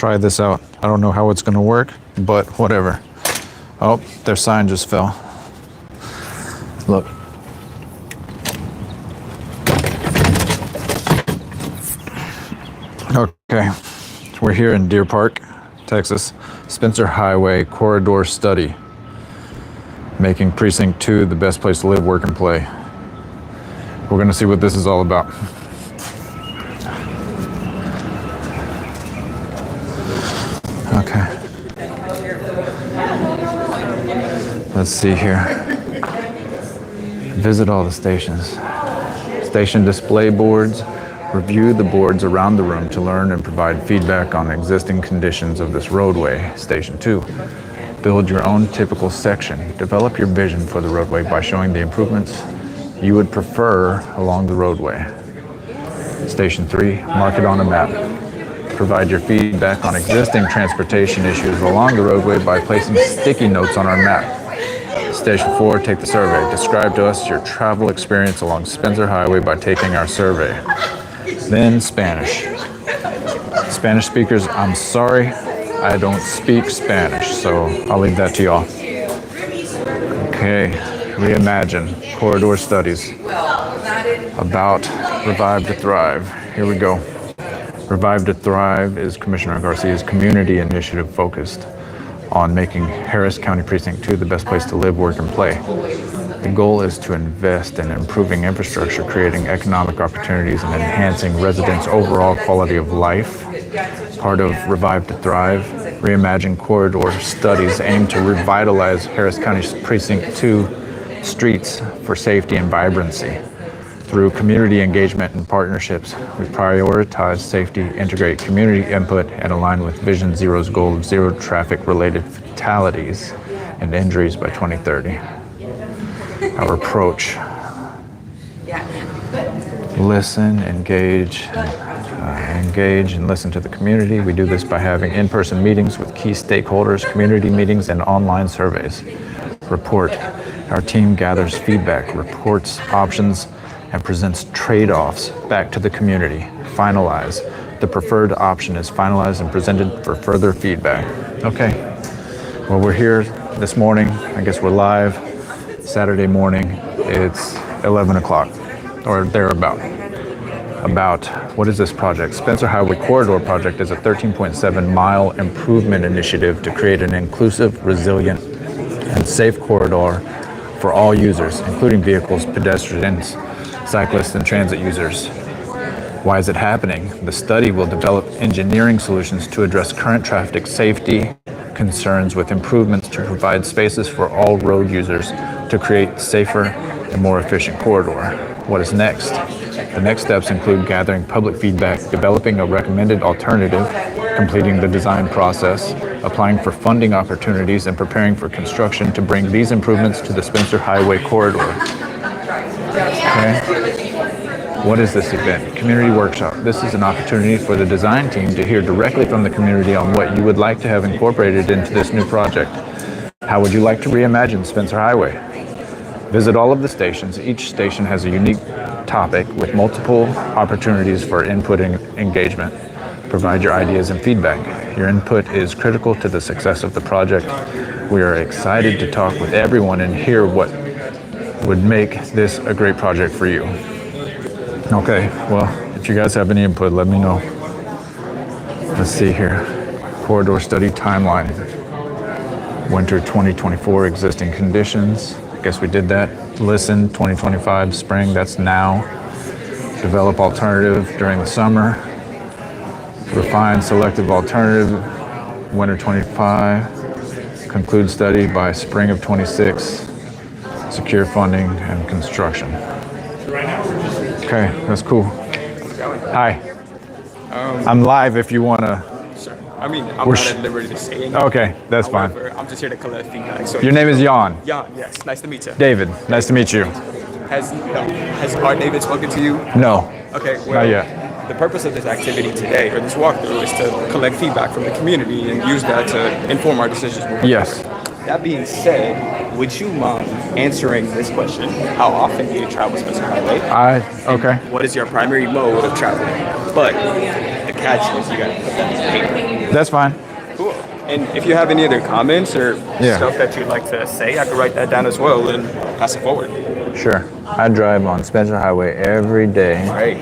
try this out. I don't know how it's going to work, but whatever. Oh, their sign just fell. Look. Okay, we're here in Deer Park, Texas. Spencer Highway Corridor Study. Making Precinct 2 the best place to live, work, and play. We're going to see what this is all about. Okay. Let's see here. Visit all the stations. Station display boards. Review the boards around the room to learn and provide feedback on existing conditions of this roadway. Station 2. Build your own typical section. Develop your vision for the roadway by showing the improvements you would prefer along the roadway. Station 3. Mark it on a map. Provide your feedback on existing transportation issues along the roadway by placing sticky notes on our map. Station 4, take the survey. Describe to us your travel experience along Spencer Highway by taking our survey. Then Spanish. Spanish speakers, I'm sorry, I don't speak Spanish, so I'll leave that to y'all. Okay, reimagine. Corridor studies. About Revive to Thrive. Here we go. Revive to Thrive is Commissioner Garcia's community initiative focused on making Harris County Precinct 2 the best place to live, work, and play. The goal is to invest in improving infrastructure, creating economic opportunities, and enhancing residents' overall quality of life. Part of Revive to Thrive, Reimagine Corridor studies aim to revitalize Harris County Precinct 2 streets for safety and vibrancy. Through community engagement and partnerships, we prioritize safety, integrate community input, and align with Vision Zero's goal of zero traffic-related fatalities and injuries by 2030. Our approach: listen, engage and listen to the community. We do this by having in-person meetings with key stakeholders, community meetings, and online surveys. Report: our team gathers feedback, reports options, and presents trade-offs back to the community. Finalize: the preferred option is finalized and presented for further feedback. Okay, well, we're here this morning. I guess we're live. Saturday morning. It's 11 o'clock or thereabout. What is this project? Spencer Highway Corridor Project is a 13.7 mile improvement initiative to create an inclusive, resilient, and safe corridor for all users, including vehicles, pedestrians, cyclists, and transit users. Why is it happening? The study will develop engineering solutions to address current traffic safety concerns with improvements to provide spaces for all road users to create safer and more efficient corridor. What is next? The next steps include gathering public feedback, developing a recommended alternative, completing the design process, applying for funding opportunities, and preparing for construction to bring these improvements to the Spencer Highway corridor. Okay. What is this event? Community workshop. This is an opportunity for the design team to hear directly from the community on what you would like to have incorporated into this new project. How would you like to reimagine Spencer Highway? Visit all of the stations. Each station has a unique topic with multiple opportunities for input and engagement. Provide your ideas and feedback. Your input is critical to the success of the project. We are excited to talk with everyone and hear what would make this a great project for you. Okay, well, if you guys have any input, let me know. Let's see here. Corridor study timeline. Winter 2024 existing conditions. I guess we did that. Listen, 2025 spring, that's now. Develop alternative during the summer. Refine selective alternative, winter 25. Conclude study by spring of 26. Secure funding and construction. Okay, that's cool. Hi. I'm live if you want to. Sure. I mean, I'm not at liberty to say anything. Okay, that's However, fine. I'm just here to collect feedback. So Your name is Jan. Jan, yes. Nice to meet you. David, nice to meet you. Has our David spoken to you? No. Okay, well, Not yet. The purpose of this activity today, or this walkthrough, is to collect feedback from the community and use that to inform our decisions. Yes. That being said, would you mind answering this question? How often do you travel Spencer Highway? Okay. What is your primary mode of travel? But the catch is you gotta put that in paper. That's fine. Cool. And if you have any other comments or Yeah. stuff that you'd like to say, I could write that down as well and pass it forward. Sure. I drive on Spencer Highway every day. Right.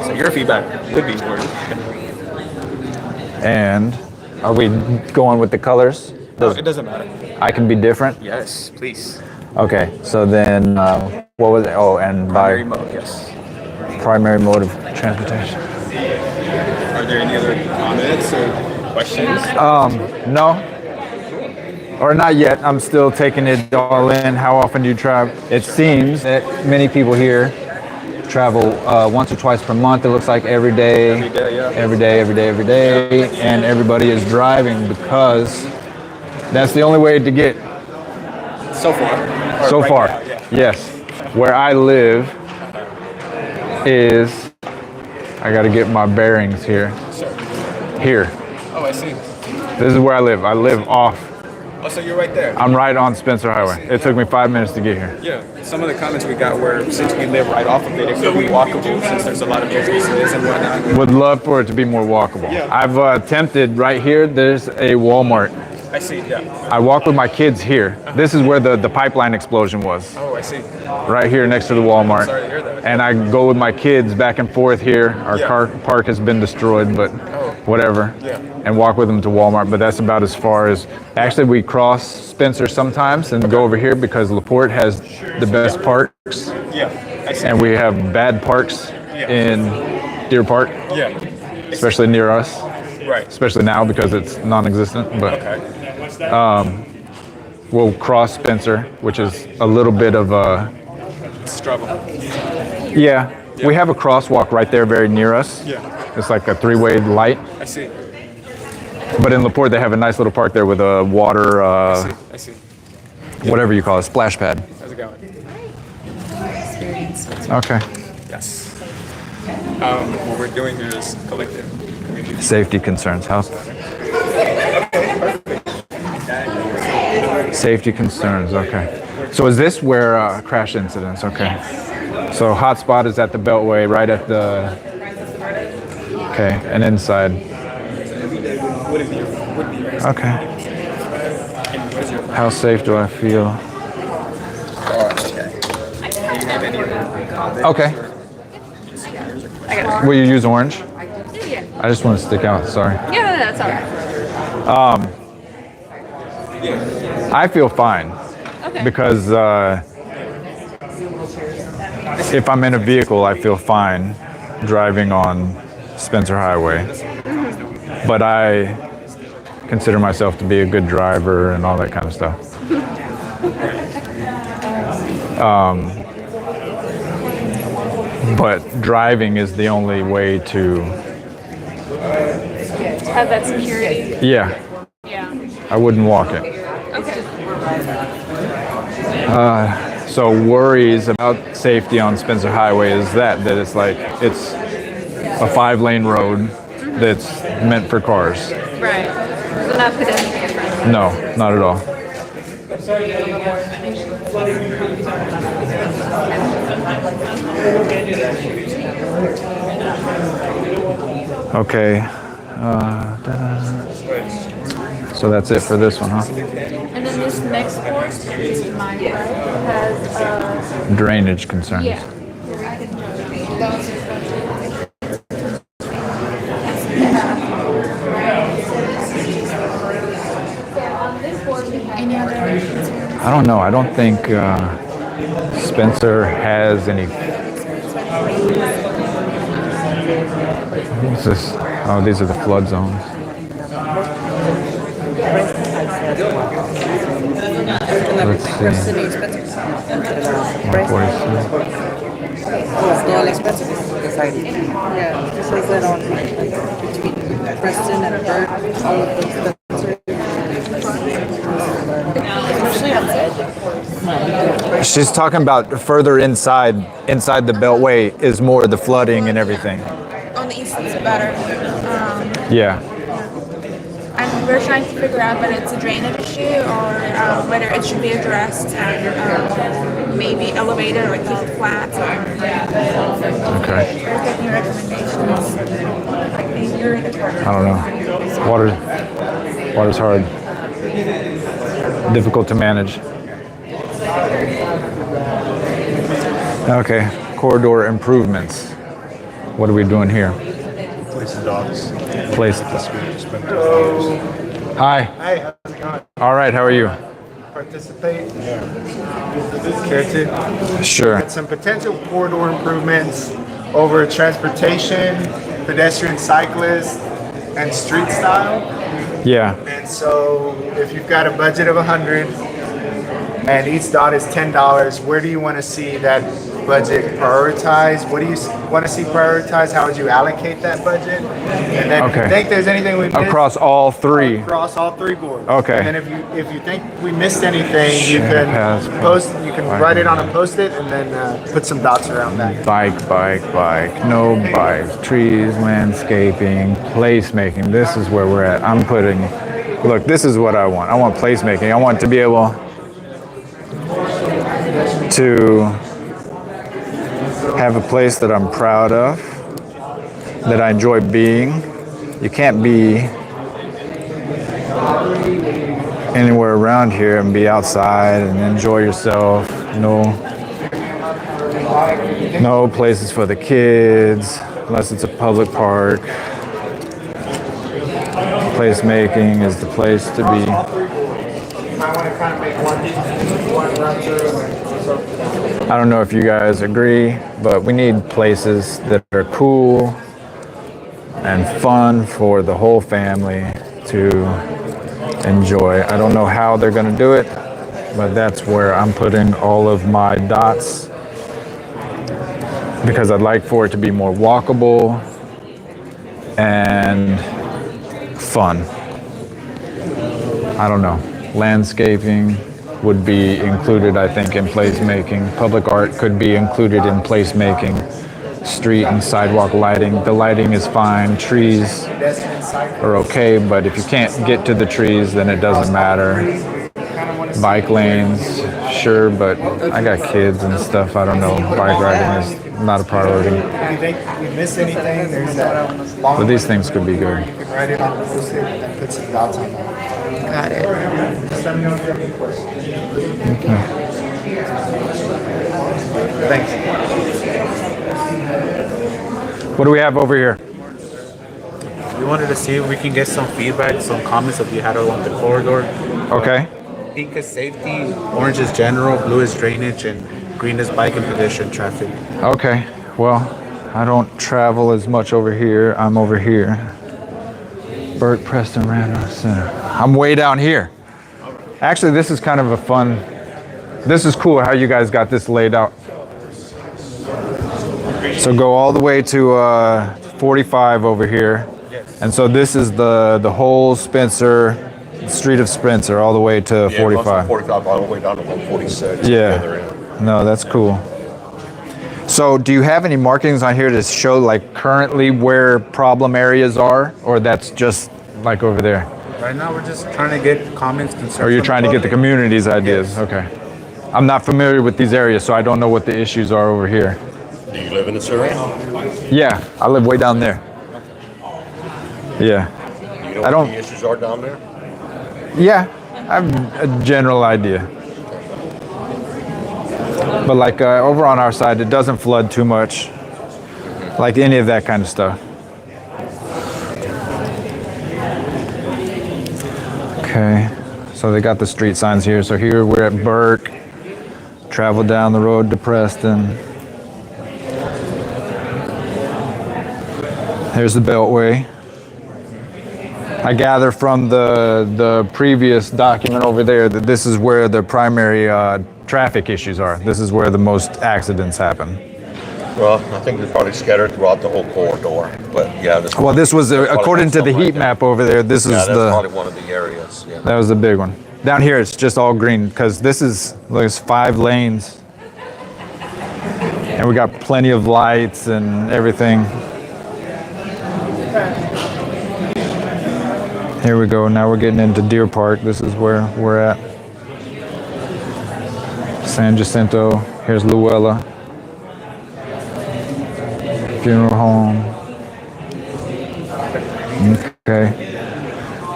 So your feedback could be important. And are we going with the colors? No, it doesn't matter. I can be different? Yes, please. Okay, so then what was it? Oh, and Primary by mode, yes. primary mode of transportation. Are there any other comments or questions? No, or not yet. I'm still taking it all in. How often do you travel? It seems that many people here travel once or twice per month. It looks like every day. Every day, yeah. Every day, every day, every day. And everybody is driving because that's the only way to get So far. Or so right far. now, yeah. Yes. Where I live is, I got to get my bearings here. Sure. Here. Oh, I see. This is where I live. I live off. Oh, so you're right there. I'm right on Spencer Highway. It took me 5 minutes to get here. Yeah. Some of the comments we got were, since we live right off of it, it could be walkable since there's a lot of businesses and whatnot. Would love for it to be more walkable. Yeah. I've attempted right here. There's a Walmart. I see, yeah. I walk with my kids here. This is where the pipeline explosion was. Oh, I see. Right here next to the Walmart. Sorry to hear that. And I go with my kids back and forth here. Our Yeah. car park has been destroyed, but whatever. Yeah. And walk with them to Walmart, but that's about as far as. Actually, we cross Spencer sometimes and go over here because LaPorte has the best parks, Yeah, I see. and we have bad parks in Deer Park, Yeah. especially near us. Right. Especially now because it's non-existent. But Okay. we'll cross Spencer, which is a little bit of a. Struggle. Yeah, we have a crosswalk right there very near us. Yeah. It's like a three-way light. I see. But in LaPorte, they have a nice little park there with a water, I see. whatever you call it, splash pad. How's it going? Okay. Yes. What we're doing here is collective. Safety concerns. How? Safety concerns. Okay. So is this where crash incidents? Okay. So hotspot is at the Beltway, right at the. Okay, and inside. Okay. How safe do I feel? Okay. Will you use orange? Yeah. I just want to stick out. Sorry. Yeah, no, that's all right. I feel fine Okay. because if I'm in a vehicle, I feel fine driving on Spencer Highway. But I consider myself to be a good driver and all that kind of stuff. But driving is the only way to, Have that security. yeah, Yeah. I wouldn't walk it. Okay. So worries about safety on Spencer Highway is that it's like, it's a 5-lane road that's meant for cars. Right. So not pedestrian friendly. No, not at all. Okay. So that's it for this one, huh? And then this next course, my right, has Drainage concerns. yeah. Any other concerns? I don't know. I don't think Spencer has any. What's this? Oh, these are the flood zones. Let's see. 146. They're all expensive. Yeah, this is it on between Preston and Burt, all of those Spencer. Especially on the edge. She's talking about further inside the Beltway is more of the flooding and everything. On the east it's better. Yeah. And we're trying to figure out whether it's a drainage issue or whether it should be addressed and maybe elevated or keep it flat. Okay. We're taking recommendations. I don't know. Water, water's hard. Difficult to manage. Okay, corridor improvements. What are we doing here? Place dogs. Place. Hi. Hey, how's it going? All right, how are you? Participate? Care to? Sure. Some potential corridor improvements over transportation, pedestrian, cyclists, and street style. Yeah. And so if you've got a budget of 100 and each dot is $10, where do you want to see that budget prioritized? What do you want to see prioritized? How would you allocate that budget? And then if you Okay. think there's anything we missed, Across all three. across all three boards. Okay. And then if you think we missed anything, you Share can paths, post. You can write it on a post-it and then put some dots around that. Bike, no bikes, trees, landscaping, placemaking. This is where we're at. I'm putting, look, this is what I want. I want placemaking. I want to be able to have a place that I'm proud of, that I enjoy being. You can't be anywhere around here and be outside and enjoy yourself. No places for the kids, unless it's a public park. Placemaking is the place to be. I want to kind of make one run through. I don't know if you guys agree, but we need places that are cool and fun for the whole family to enjoy. I don't know how they're going to do it, but that's where I'm putting all of my dots because I'd like for it to be more walkable and fun. I don't know. Landscaping would be included, I think, in placemaking. Public art could be included in placemaking. Street and sidewalk lighting. The lighting is fine. Trees are okay, but if you can't get to the trees, then it doesn't matter. Bike lanes, sure, but I got kids and stuff. I don't know. Bike riding is not a priority. If you think we missed anything, there's that. But these things could be good. You can write it on the post-it and then put some dots on that. Got it. Just let me know if you have any questions. Okay. Thanks. What do we have over here? We wanted to see if we can get some feedback, some comments that we had along the corridor. Okay. Pink is safety, orange is general, blue is drainage, and green is bike and pedestrian traffic. Okay. Well, I don't travel as much over here. I'm over here. Burke, Preston, Randolph Center. I'm way down here. Actually, this is kind of a fun, this is cool how you guys got this laid out. So go all the way to 45 over here. And so this is the whole Spencer, street of Spencer, all the way to 45. 45 all the way down to 146. Yeah. No, that's cool. So do you have any markings on here to show like currently where problem areas are, or that's just like over there? Right now, we're just trying to get comments, concerns. Or you're from trying to get the public. community's ideas? Yes. Okay. I'm not familiar with these areas, so I don't know what the issues are over here. Do you live in this area? Yeah, I live way down there. Yeah. Do you know I what don't- the issues are down there? Yeah, I have a general idea. But like over on our side, it doesn't flood too much. Like any of that kind of stuff. Okay, so they got the street signs here. So here we're at Burke. Travel down the road to Preston. Here's the Beltway. I gather from the previous document over there that this is where the primary traffic issues are. This is where the most accidents happen. Well, I think they're probably scattered throughout the whole corridor, but yeah. Well, this was, there's probably according to the something heat like that. map over there, this Yeah, is that's the, probably one of the areas, yeah. that was the big one. Down here, it's just all green because this is, there's 5 lanes. And we got plenty of lights and everything. Here we go, now we're getting into Deer Park. This is where we're at. San Jacinto, here's Luella. Funeral home. Okay.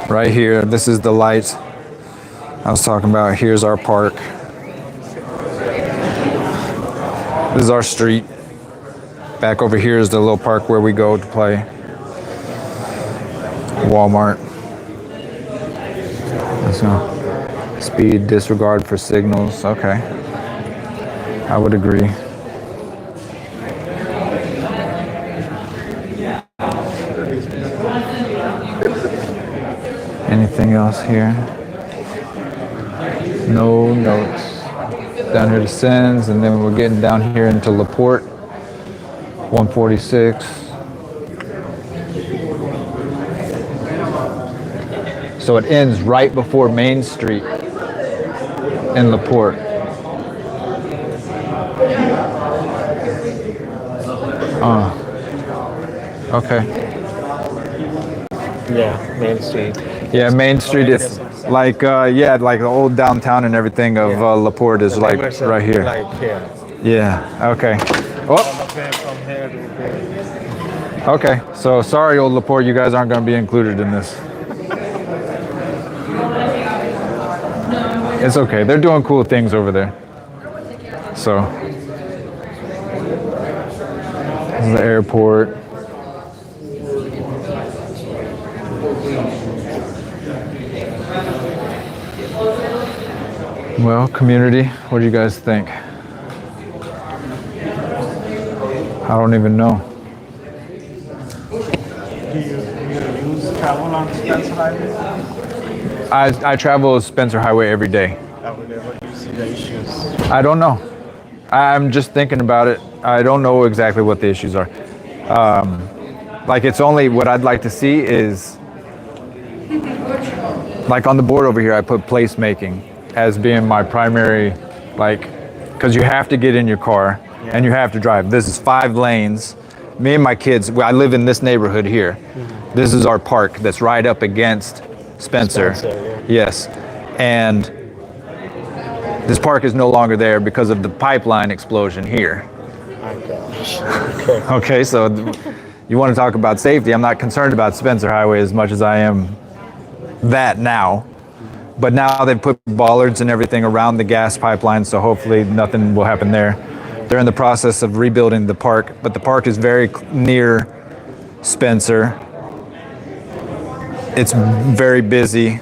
Right here, this is the light I was talking about. Here's our park. This is our street. Back over here is the little park where we go to play. Walmart. So, speed disregard for signals. Okay. I would agree. Anything else here? No notes. Down here to Sens, and then we're getting down here into LaPorte, 146. So it ends right before Main Street in LaPorte. Okay. Yeah, Main Street. Yeah, Main Street is like, like the old downtown and everything of LaPorte is like right here. Like here. Yeah, okay. Oh, From here to there. okay. So sorry, old LaPorte, you guys aren't going to be included in this. It's okay. They're doing cool things over there. So, this is the airport. Well, community, what do you guys think? I don't even know. Do you use travel on Spencer Highway? I travel Spencer Highway every day. What do you see the issues? I don't know. I'm just thinking about it. I don't know exactly what the issues are. Like, it's only what I'd like to see is, like on the board over here, I put placemaking as being my primary, like, because you have to get in your car and you have to drive. This is 5 lanes. Me and my kids, I live in this neighborhood here. Mm-hmm. This is our park that's right up against Spencer. Yes. And this park is no longer there because of the pipeline explosion here. Oh gosh. Okay, so you want to talk about safety. I'm not concerned about Spencer Highway as much as I am that now. But now they've put bollards and everything around the gas pipeline, so hopefully nothing will happen there. They're in the process of rebuilding the park, but the park is very near Spencer. It's very busy.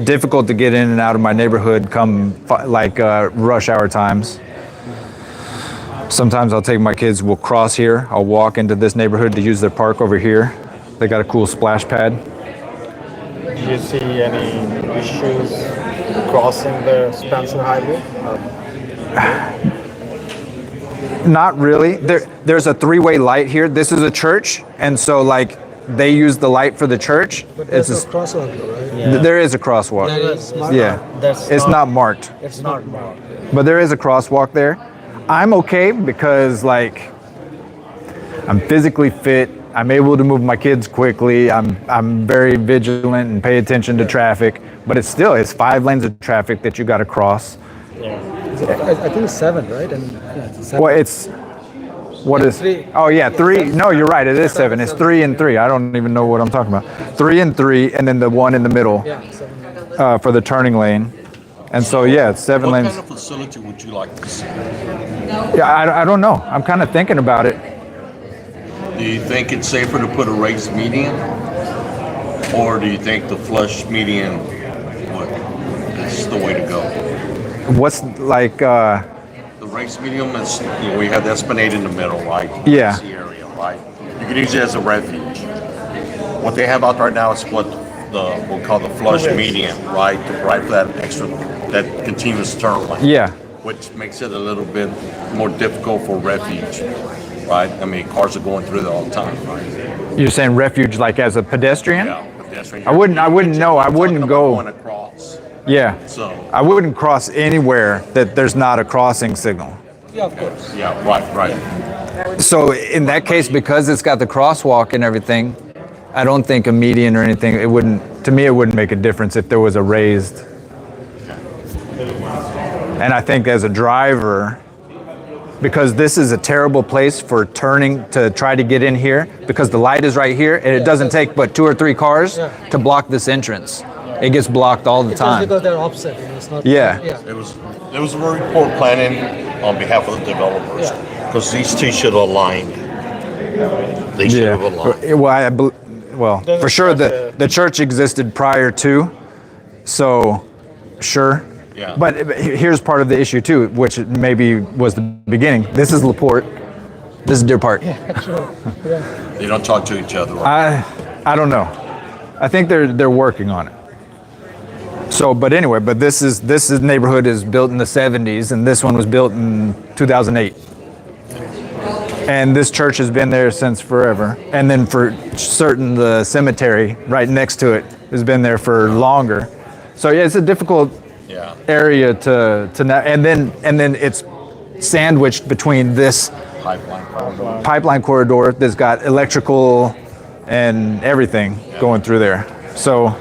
Difficult to get in and out of my neighborhood come rush hour times. Sometimes I'll take my kids, we'll cross here. I'll walk into this neighborhood to use their park over here. They got a cool splash pad. Do you see any issues crossing the Spencer Highway? Not really. There's a 3-way light here. This is a church, and so like they use the light for the church. But there's a crosswalk, right? Yeah. There is a crosswalk. There is. It's not marked, It's not marked. but there is a crosswalk there. I'm okay because like I'm physically fit. I'm able to move my kids quickly. I'm very vigilant and pay attention to traffic. But it's 5 lanes of traffic that you got to cross. I think it's 7, right? And yeah, it's 7. Well, it's what is? 3. Oh yeah, 3. No, you're right. It is 7. It's 3 and 3. I don't even know what I'm talking about. 3 and 3, and then the one in the middle Yeah, 7. for the turning lane. And so yeah, it's 7 lanes. What kind of facility would you like to see? Yeah, I don't know. I'm kind of thinking about it. Do you think it's safer to put a raised median? Or do you think the flush median is the way to go? What's like? The raised median is, we have the esplanade in the middle, right? Yeah. The area, right? You can use it as a refuge. What they have out right now is what we'll call the flush median, right? Right for that continuous turn lane. Yeah. Which makes it a little bit more difficult for refuge, right? I mean, cars are going through there all the time, right? You're saying refuge like as a pedestrian? Yeah, pedestrian. I wouldn't know. I wouldn't go. Going across. Yeah. So. I wouldn't cross anywhere that there's not a crossing signal. Yeah, of course. Yeah, right. So in that case, because it's got the crosswalk and everything, I don't think a median or anything, it wouldn't make a difference if there was a raised. And I think as a driver, because this is a terrible place for turning to try to get in here, because the light is right here and it doesn't take but 2 or 3 cars to block this entrance. It gets blocked all the Just time. because they're offset, it's not. Yeah. There was very poor planning on behalf of the developers, because these two should have aligned. They should have aligned. Well, for sure the church existed prior to, so sure. Yeah. But here's part of the issue too, which maybe was the beginning. This is LaPorte. This is Deer Park. They don't talk to each other. I don't know. I think they're working on it. So, but anyway, but this neighborhood is built in the 70s, and this one was built in 2008. And this church has been there since forever. And then for certain, the cemetery right next to it has been there for longer. So yeah, it's a difficult area to and then it's sandwiched between this pipeline corridor that's got electrical and everything going through there. So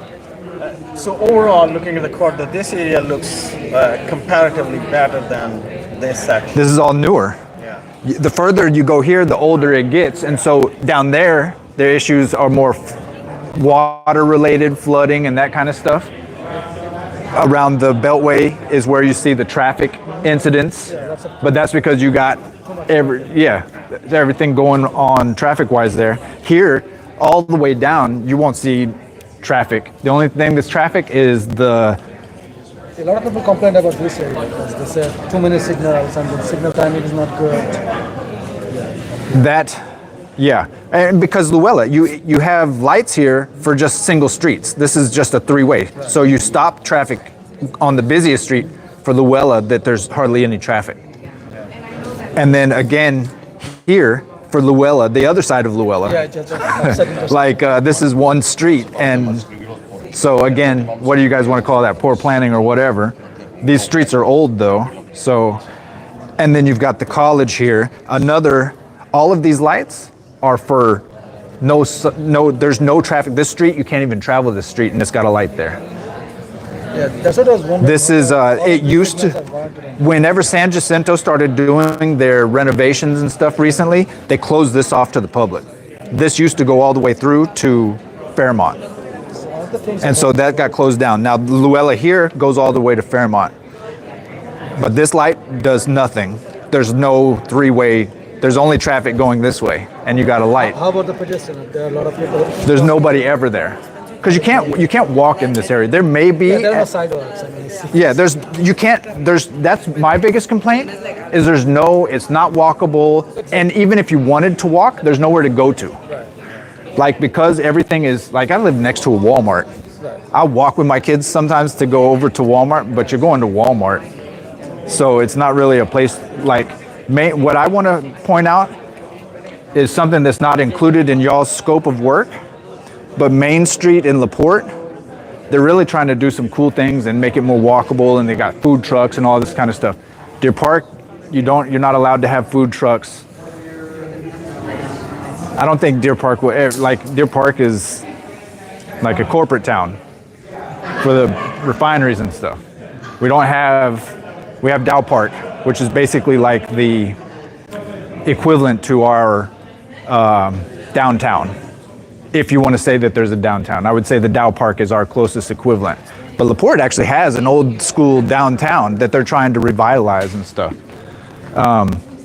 overall, looking at the corridor, this area looks comparatively better than this section. this is all newer. The further you go here, the older it gets. And so down there, their issues are more water related, flooding and that kind of stuff. Around the Beltway is where you see the traffic incidents, but that's because you got everything going on traffic wise there. Here, all the way down, you won't see traffic. The only thing that's traffic is A lot of people complain about this area because they say too many signals and the signal timing is not good. And because Luella, you have lights here for just single streets. This is just a 3-way. So you stop traffic on the busiest street for Luella that there's hardly any traffic. And then again, here for Luella, the other side of Luella, this is one street. And so again, what do you guys want to call that? Poor planning or whatever. These streets are old though. So, and then you've got the college here. All of these lights are for there's no traffic. This street, you can't even travel this street and it's got a light there. Yeah, that's what I was wondering. This is, it used to, whenever San Jacinto started doing their renovations and stuff recently, they closed this off to the public. This used to go all the way through to Fairmont. And so that got closed down. Now Luella here goes all the way to Fairmont. But this light does nothing. There's no 3-way, there's only traffic going this way, and you got a light. How about the pedestrian? There are a lot of people. There's nobody ever there. Because you can't walk in this area. There may be. There are no sidewalks. That's my biggest complaint, is it's not walkable, and even if you wanted to walk, there's nowhere to go to. Like, because everything is, like, I live next to a Walmart. I walk with my kids sometimes to go over to Walmart, but you're going to Walmart. So it's not really a place, what I want to point out is something that's not included in y'all's scope of work, but Main Street in LaPorte, they're really trying to do some cool things and make it more walkable, and they got food trucks and all this kind of stuff. Deer Park, you're not allowed to have food trucks. I don't think Deer Park Deer Park is like a corporate town for the refineries and stuff. We have Dow Park, which is basically like the equivalent to our downtown. If you want to say that there's a downtown, I would say the Dow Park is our closest equivalent. But LaPorte actually has an old school downtown that they're trying to revitalize and stuff.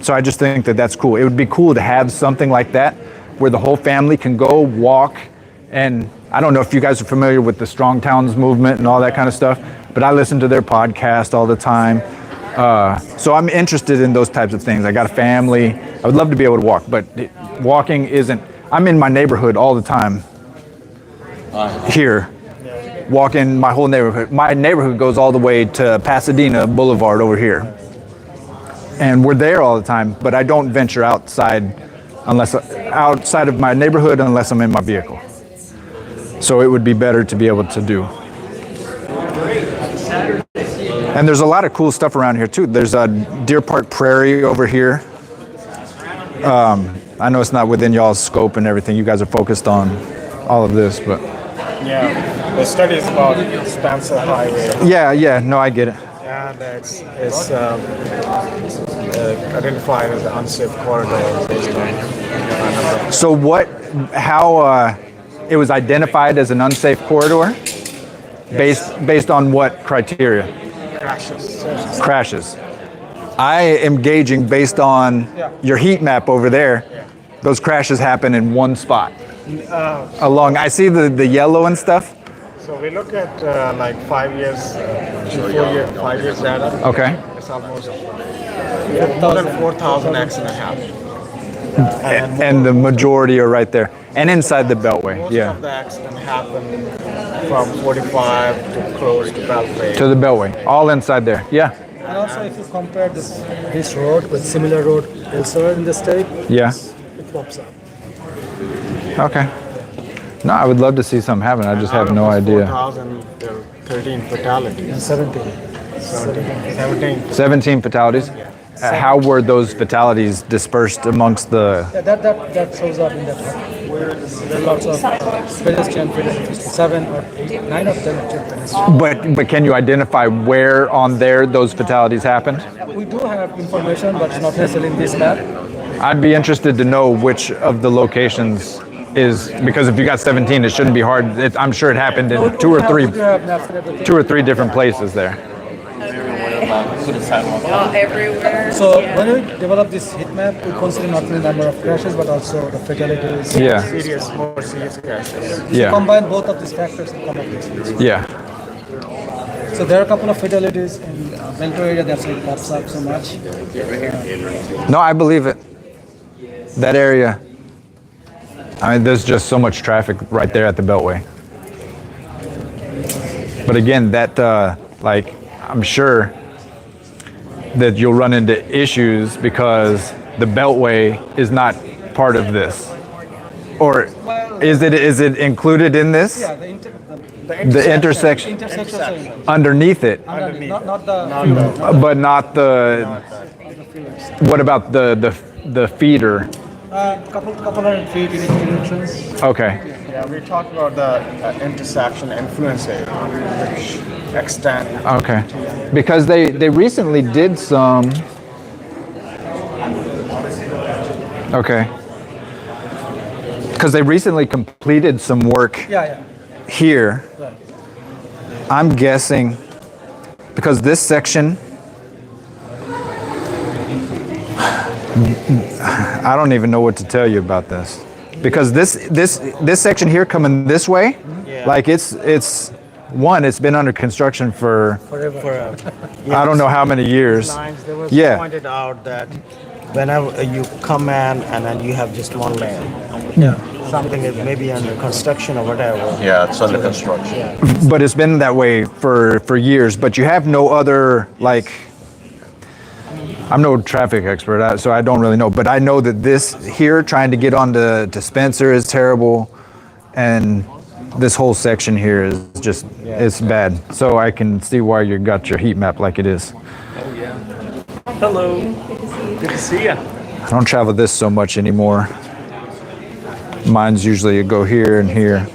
So I just think that that's cool. It would be cool to have something like that where the whole family can go walk. And I don't know if you guys are familiar with the Strong Towns movement and all that kind of stuff, but I listen to their podcast all the time. So I'm interested in those types of things. I got a family. I would love to be able to walk, but walking isn't, I'm in my neighborhood all the time here, walking my whole neighborhood. My neighborhood goes all the way to Pasadena Boulevard over here. And we're there all the time, but I don't venture outside of my neighborhood unless I'm in my vehicle. So it would be better to be able to do. And there's a lot of cool stuff around here too. There's a Deer Park Prairie over here. I know it's not within y'all's scope and everything. You guys are focused on all of this, but. Yeah, the study is about Spencer Highway. Yeah, no, I get it. And it's identified as an unsafe corridor based on So how it was identified as an unsafe corridor? Based on what criteria? Crashes. I am gauging based on your heat map over there. Those crashes happen in one spot. I see the yellow and stuff. So we look at like 5 years, 5 years data. Okay. It's almost more than 4,000 accidents happen. And the majority are right there. And inside the Beltway, Most yeah. of the accidents happen from 45 to close to Beltway. To the Beltway, all inside there, yeah. And also, if you compare this road with similar road elsewhere in the state, Yeah. it pops up. Okay. No, I would love to see something happen. I just have no idea. 4,000, there are 13 fatalities. And 17. 17. 17 fatalities. How were those fatalities dispersed amongst the? Yeah, that shows up in that one. There are lots of pedestrian fatalities. 7 or 8, 9 of them are pedestrian. But can you identify where on there those fatalities happened? We do have information, but it's not necessarily in this map. I'd be interested to know which of the locations is, because if you got 17, it shouldn't be hard. I'm sure it happened in two or three different places there. Everywhere. So when we develop this heat map, we consider not only the number of crashes, but also the fatalities. Yeah. More serious crashes. Yeah. Combine both of these factors and come up with this. Yeah. So there are a couple of fatalities in Beltway area. That's why it pops up so much. No, I believe it. That area. I mean, there's just so much traffic right there at the Beltway. But again, that I'm sure that you'll run into issues because the Beltway is not part of this. Or is it included in this? Yeah, The intersection intersections are in there. underneath it, Not the but not the. What about the feeder? couple hundred feet in each directions. Okay. Yeah, we talked about the intersection influence area, which extend. Okay. Because they recently did some. Okay. Because they recently completed some work Yeah. here. Right. I'm guessing because this section, I don't even know what to tell you about this. Because this section here coming this way, like it's been under construction for Forever. I don't know how many years. There was Yeah. pointed out that whenever you come in and then you have just one lane. Yeah. Something is maybe under construction or whatever. Yeah, it's under construction. But it's been that way for years. But you have no other, like, I'm no traffic expert, so I don't really know. But I know that this here, trying to get onto Spencer is terrible. And this whole section here is just, it's bad. So I can see why you got your heat map like it is. Hello. Good to see you. I don't travel this so much anymore. Mine's usually go here and here.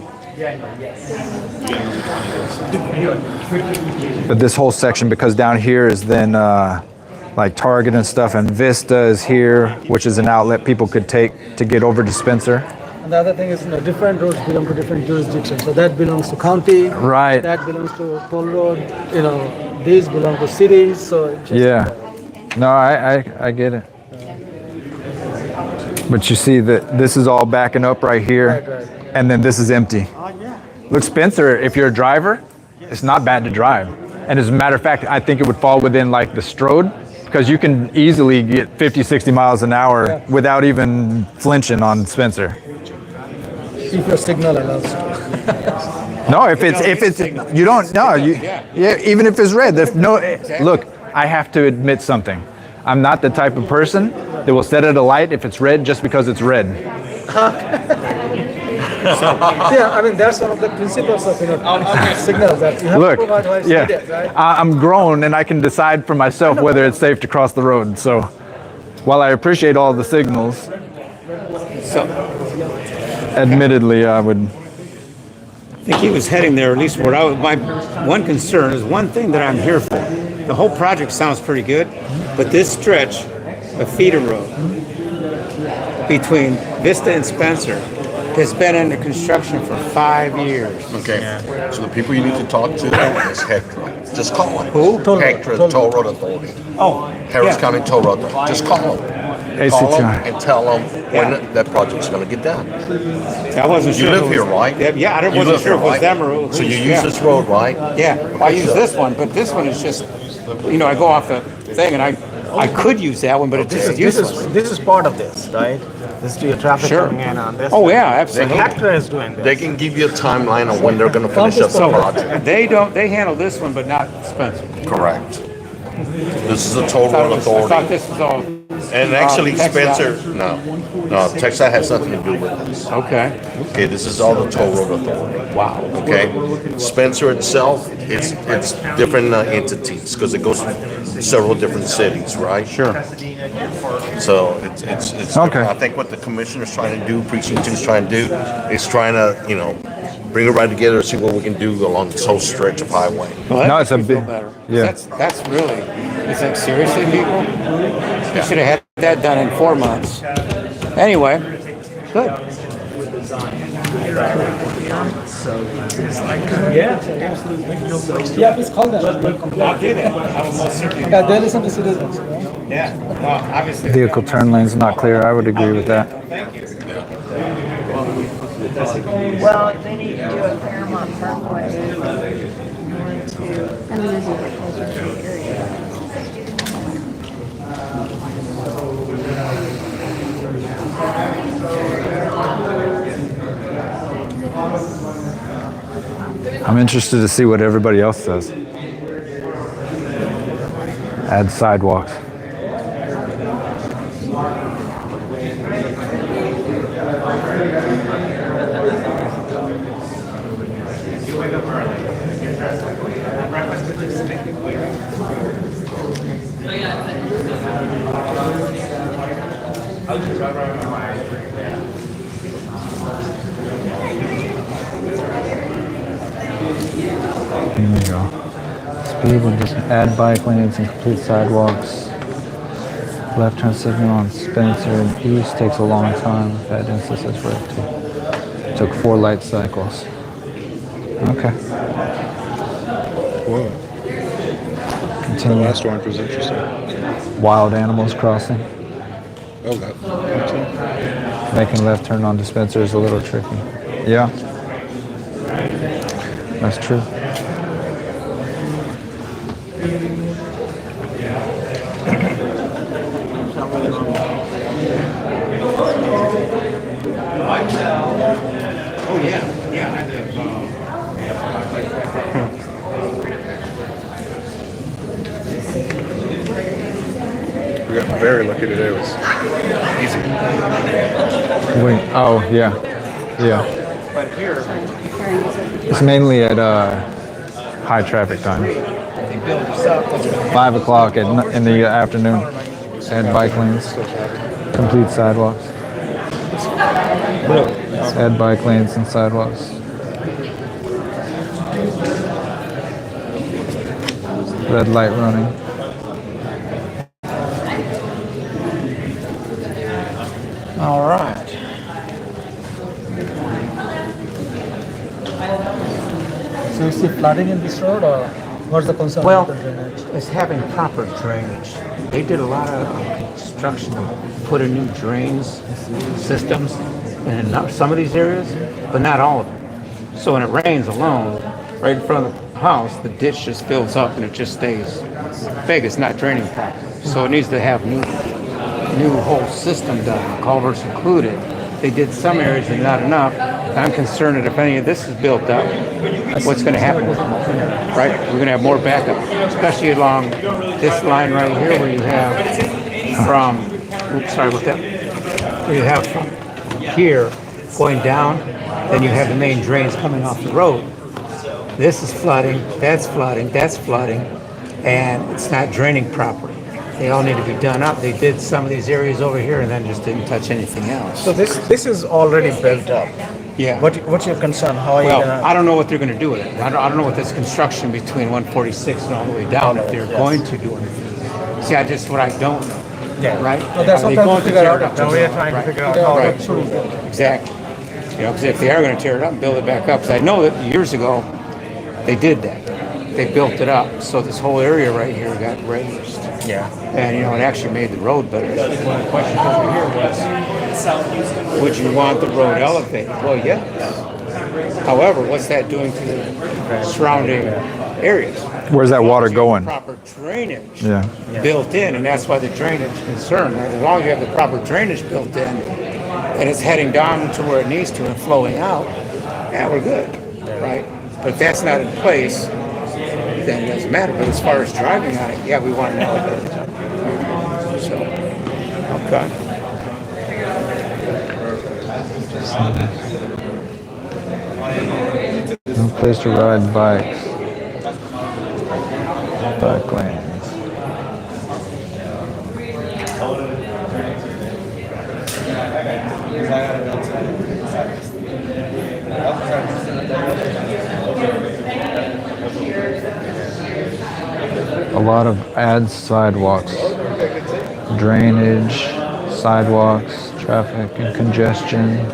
But this whole section, because down here is then like Target and stuff, and Vista is here, which is an outlet people could take to get over to Spencer. And the other thing is, different roads belong to different jurisdictions. So that belongs to county. Right. That belongs to toll road. These belong to cities. So it just, Yeah. No, I get it. But you see that this is all backing up right here, Right. and then this is empty. Look, Spencer, if you're a driver, it's not bad to drive. And as a matter of fact, I think it would fall within like the stroad, because you can easily get 50, 60 miles an hour without even flinching on Spencer. If your signal allows to. No, if it's you don't no you yeah, even if it's red. Look, I have to admit something. I'm not the type of person that will set at a light if it's red just because it's red. Yeah, I mean that's one of the principles of signals that you have Look, to provide why it's yeah, needed, right? I'm grown and I can decide for myself whether it's safe to cross the road. So, while I appreciate all the signals, admittedly, I would. I think he was heading there, at least where my one concern is one thing that I'm here for. The whole project sounds pretty good, but this stretch a feeder road between Vista and Spencer has been under construction for 5 years. Okay, so the people you need to talk to is Hector. Just call him. Who? Hector, the Toll Road Authority. Oh, Harris yeah. County Toll Road Authority. Just call them. Call them and tell them when that project's going to get done. I wasn't You sure. live if it here, was- right? Yeah, I You wasn't live sure here, if it was right? them or who. So you use yeah. this road, right? Yeah, I use this one, but this one is just, I go off the thing, and I could use that one, but it's just useless. This is part of this, right? This is your traffic Sure. coming in on this. Oh, one. yeah, absolutely. Hector is doing this. They can give you a timeline on when they're going to finish up the project. They handle this one, but not Spencer. Correct. This is a Toll Road I Authority. thought this was all. And actually, Texas. Spencer, no, Texas has nothing to do with this. Okay. Okay, this is all the Toll Road Authority. Wow. Okay, Spencer itself, it's different entities because it goes to several different cities, right? Sure. So it's Okay. I think what the commissioner's trying to do, precinct 2 is trying to do, is trying to bring everybody together, see what we can do along this whole stretch of highway. Well, that No, makes it's a me feel big- better. yeah. That's really. You think seriously, people? You should have had that done in 4 months. Anyway, good. Yeah, please call them. I'll do that. I will most certainly. Yeah, they listen to citizens. Yeah. Well, obviously. Vehicle turn lanes not clear. I would agree with that. Well, they need to do a Fairmont Parkway. And then as you get closer to the area. I'm interested to see what everybody else says. Add sidewalks. Here we go. Speed will just add bike lanes and complete sidewalks. Left turn signal on Spencer and East takes a long time. That instance is right too. Took 4 light cycles. Okay. Whoa. Continue. The last orange was interesting. Wild animals crossing. Oh, that. Making left turn on Spencer is a little tricky. Yeah. That's true. Oh yeah. Yeah. I did. We got very lucky today. It was easy. Wait. Oh, yeah. Yeah. But here, It's mainly at high traffic time. they build this up. 5 o'clock in the afternoon. Add bike lanes. Complete sidewalks. Add bike lanes and sidewalks. Red light running. All right. So you see flooding in this road, or what's the concern Well, with the drainage? it's having proper drainage. They did a lot of construction to put in new drains systems in some of these areas, but not all of them. So when it rains alone, right in front of the house, the ditch just fills up and it just stays big. It's not draining properly. So it needs to have new whole system done, culverts included. They did some areas and not enough. I'm concerned that if any of this is built up, what's going to happen with them, right? We're going to have more backup, especially along this line right here where you have from, oops, sorry about that, where you have from here going down, then you have the main drains coming off the road. This is flooding, that's flooding, that's flooding, and it's not draining properly. They all need to be done up. They did some of these areas over here and then just didn't touch anything else. So this is already built up. Yeah. What's your concern? How are you Well, gonna? I don't know what they're going to do with it. I don't know what this construction between 146 and all the way down, if they're going to do anything. See, what I don't know Yeah. right? So that's Are they what going to figure tear out. it up? Now we are trying to figure out how Right. to improve it. Exactly. You know, because if they are going to tear it up and build it back up, because I know that years ago they did that. They built it up, so this whole area right here got raised. Yeah. And you know, it actually made the road better. One of the questions over here was, would you want the road elevated? Well, yes. However, what's that doing to the surrounding areas? Where's that water going? Proper drainage Yeah. built in, and that's why the drainage is concerned. As long as you have the proper drainage built in, and it's heading down to where it needs to and flowing out, yeah, we're good, right? But if that's not in place, then it doesn't matter. But as far as driving on it, yeah, we want to elevate it. So, okay. No place to ride bikes. Bike lanes. A lot of ads sidewalks, drainage, sidewalks, traffic and congestion,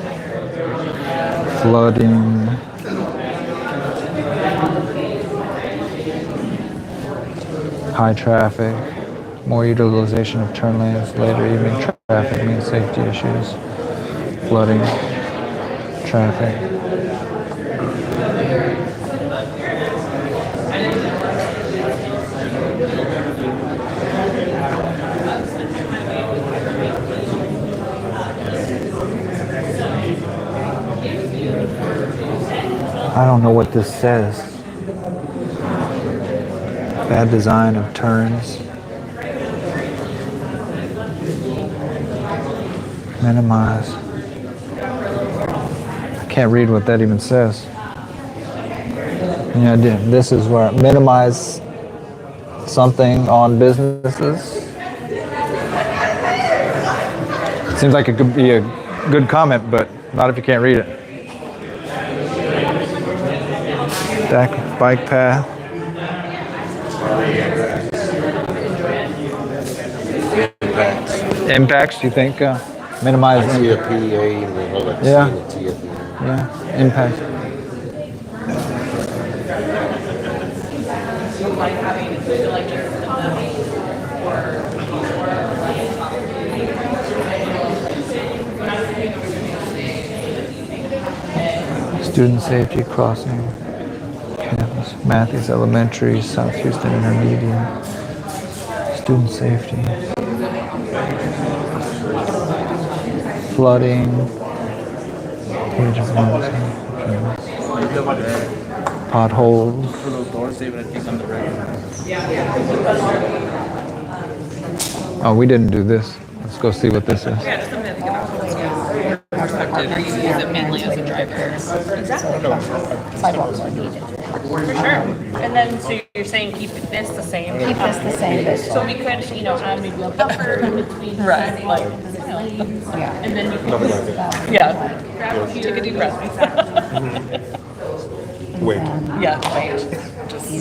flooding. High traffic, more utilization of turn lanes, later evening traffic means safety issues, flooding, traffic. I don't know what this says. Bad design of turns. Minimize. I can't read what that even says. Yeah, this is where minimize something on businesses. Seems like it could be a good comment, but not if you can't read it. Bike path. Impacts, you think? Minimize. Yeah. Yeah. Impact. Student safety crossing. Campus. Matthews Elementary, South Houston Intermediate. Student safety. Flooding. Potholes. Oh, we didn't do this. Let's go see what this is. Or you use it mainly as a driver. Exactly. Sidewalks are needed. For sure. And then, so you're saying keep this the same? Keep this the same. So we could, you know, add maybe a buffer in between. Right. Like, Yeah. and then you can, yeah. Grab a few, take a deep breath. Wait. Yeah, wait. Just.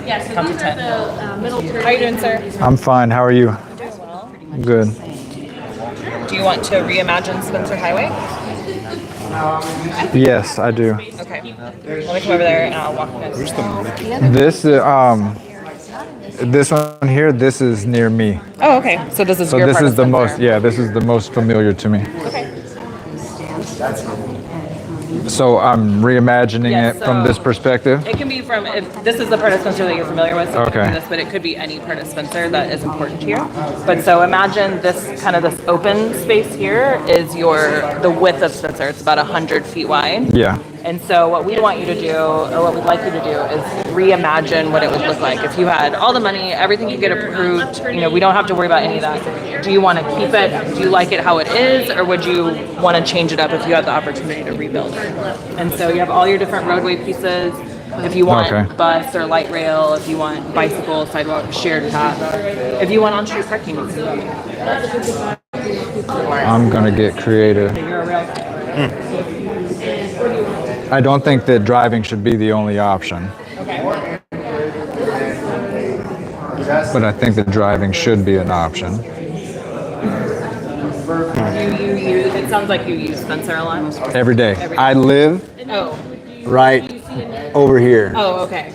Yeah, so these are the middle. How are you doing, sir? I'm fine. How are you? Doing well. Good. Do you want to reimagine Spencer Highway? Yes, I do. Okay. Let me come over there and I'll walk next. This one here, this is near me. Oh, okay. So this is So your this part is of the Spencer. most, yeah, this is the most familiar to me. Okay. So I'm reimagining Yes, it from so this perspective. It can be from, if this is the part of Spencer that you're familiar with, so it can Okay. be this, but it could be any part of Spencer that is important to you. But so imagine this kind of this open space here is the width of Spencer. It's about 100 feet wide. Yeah. And so what we want you to do, or what we'd like you to do, is reimagine what it would look like if you had all the money, everything you get approved. You know, we don't have to worry about any of that. Do you want to keep it? Do you like it how it is, or would you want to change it up if you had the opportunity to rebuild it? And so you have all your different roadway pieces. If you want Okay. bus or light rail, if you want bicycle, sidewalk, shared path, if you want on-street parking, you can do that. I'm gonna get creative. You're a real. I don't think that driving should be the only option, Okay. but I think that driving should be an option. It sounds like you use Spencer a lot. Every day. Every day. I live Oh. right over here, Oh, okay.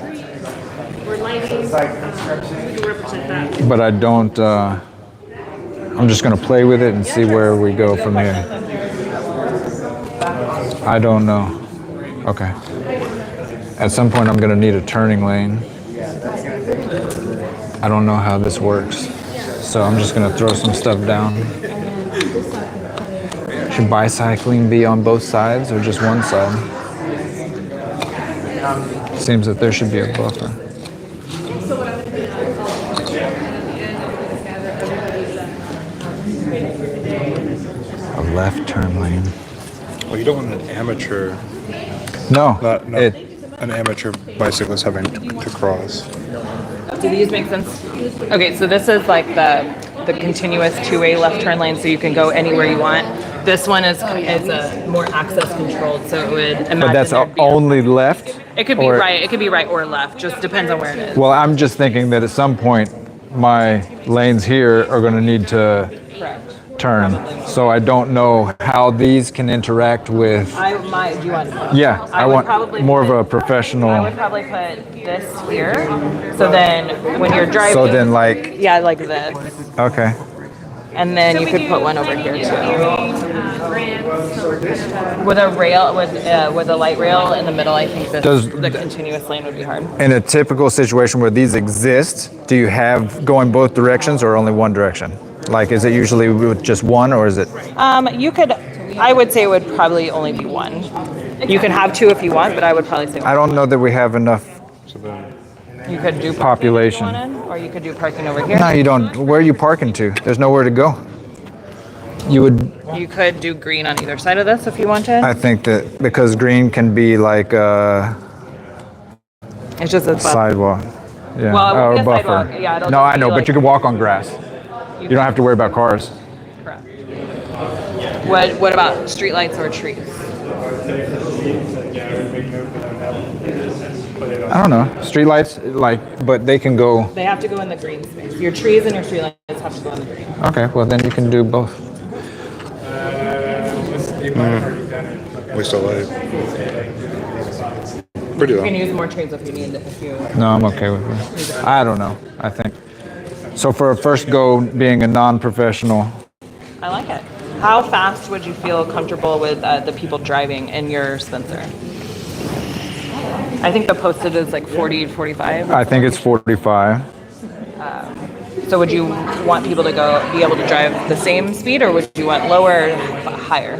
but I don't. I'm just gonna play with it and see where we go from here. I don't know. Okay. At some point, I'm gonna need a turning lane. I don't know how this works, so I'm just gonna throw some stuff down. Should bicycling be on both sides or just one side? Seems that there should be a buffer. A left turn lane. Well, you don't want an amateur, No, not it. an amateur bicyclist having to cross. Do these make sense? Okay, so this is like the continuous two-way left turn lane, so you can go anywhere you want. This one is a more access controlled, so it would imagine. But that's there'd be only left. It could be or- right. It could be right or left. Just depends on where it is. Well, I'm just thinking that at some point, my lanes here are going to need to Correct. turn. So I don't know how these can interact with. I might. Do you want? Yeah, I would want probably more of put- a professional. I would probably put this here. So then, when you're driving. So then, like, Yeah, like this. okay. And then you could put one over here too. With a rail, with a light rail in the middle, I think the continuous lane would be hard. In a typical situation where these exist, do you have going both directions or only one direction? Like, is it usually with just one, or is it? You could, I would say it would probably only be one. You can have two if you want, but I would probably say one. I don't know that we have enough You could do parking population. if you wanted, or you could do parking over here. No, you don't. Where are you parking to? There's nowhere to go. You would. You could do green on either side of this if you wanted. I think that because green can be like a It's just a buffer. sidewalk. Yeah. Well, it or won't be a buffer. sidewalk. Yeah, it'll No, just I be know, like- but you can walk on grass. You don't have to worry about cars. Correct. What about streetlights or trees? I don't know. Streetlights, like, but they can go. They have to go in the green space. Your trees and your streetlights have to go in the green. Okay, well then you can do both. Waste of light. Pretty You low. can use more trees if you need. If you. No, I'm okay with it. I don't know. I think. So for a first go, being a non-professional, I like it. How fast would you feel comfortable with the people driving in your Spencer? I think the posted is like 40, 45. I think it's 45. So would you want people to be able to drive the same speed, or would you want lower, or higher?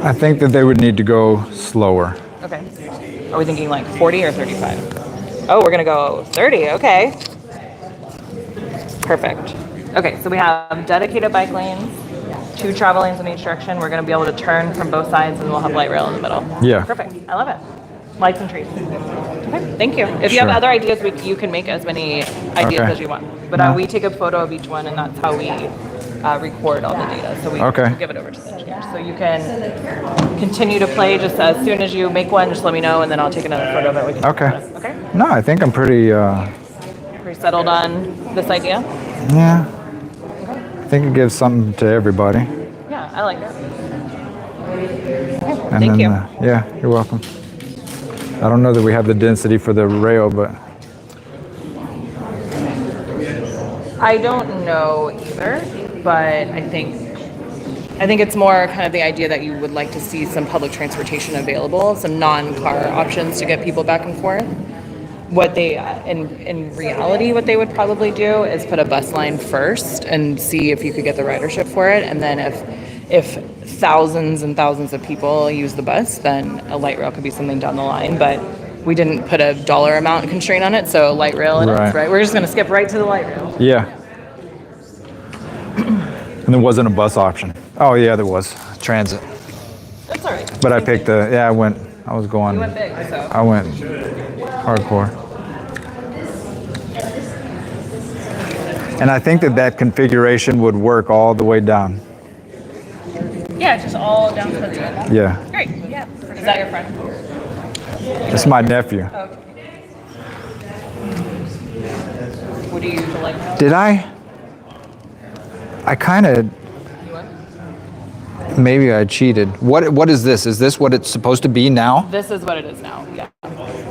I think that they would need to go slower. Okay. Are we thinking like 40 or 35? Oh, we're gonna go 30. Okay. Perfect. Okay, so we have dedicated bike lanes, 2 travel lanes in each direction. We're gonna be able to turn from both sides, and we'll have light rail in the middle. Yeah. Perfect. I love it. Lights and trees. Okay, thank you. If you have Sure. other ideas, you can make as many ideas Okay. as you want. But No. we take a photo of each one, and that's how we record all the data. So we Okay. give it over to the engineer. So you can continue to play just as soon as you make one, just let me know, and then I'll take another photo of it. We can Okay. Okay? No, I think I'm pretty. Pretty settled on this idea? Yeah. I think it gives something to everybody. Yeah, I like it. And Thank then, you. Yeah, you're welcome. I don't know that we have the density for the rail, but I don't know either, but I think it's more kind of the idea that you would like to see some public transportation available, some non-car options to get people back and forth. What they, in reality, what they would probably do is put a bus line first and see if you could get the ridership for it, and then if thousands and thousands of people use the bus, then a light rail could be something down the line. But we didn't put a dollar amount constraint on it, so light rail it is, Right. right? We're just gonna skip right to the light rail. yeah. And there wasn't a bus option. Oh yeah, there was transit. That's all right. But I picked the. Yeah, I went. I was going. You went big, so. I went hardcore. And I think that configuration would work all the way down. Yeah, just all down to the end. Yeah. Great. Yeah. Is that your friend? It's my nephew. Okay. What do you like? Did I kind of, maybe I cheated. What is this? Is this what it's supposed to be now? This is what it is now. Yeah.